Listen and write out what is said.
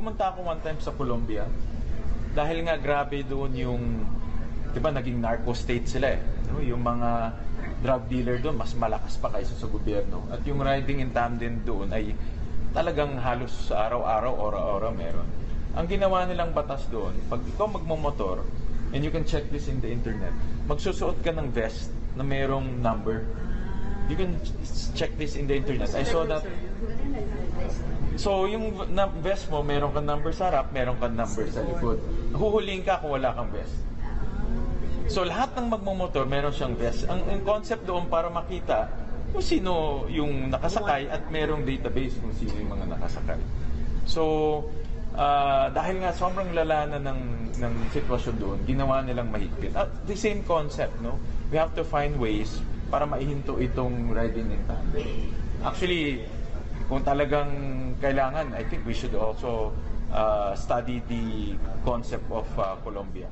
pumunta ako one time sa Colombia dahil nga grabe doon yung, di ba, naging narco state sila eh. No? Yung mga drug dealer doon mas malakas pa kaysa sa gobyerno. At yung riding in tandem doon ay talagang halos araw-araw, ora-ora meron. Ang ginawa nilang batas doon, pag ikaw magmamotor, and you can check this in the internet, magsusuot ka ng vest na merong number. You can check this in the internet. I saw that. So, yung vest mo, meron kang number sa harap, meron kang number sa likod. Huhuling ka kung wala kang vest. So, lahat ng magmumotor, meron siyang vest. Ang concept doon para makita kung sino yung nakasakay at merong database kung sino yung mga nakasakay. So, dahil nga sobrang lala na ng sitwasyon doon, ginawa nilang mahigpit. At the same concept, no? We have to find ways para maihinto itong riding in tandem. Actually, kung talagang kailangan, I think we should also study the concept of Colombia.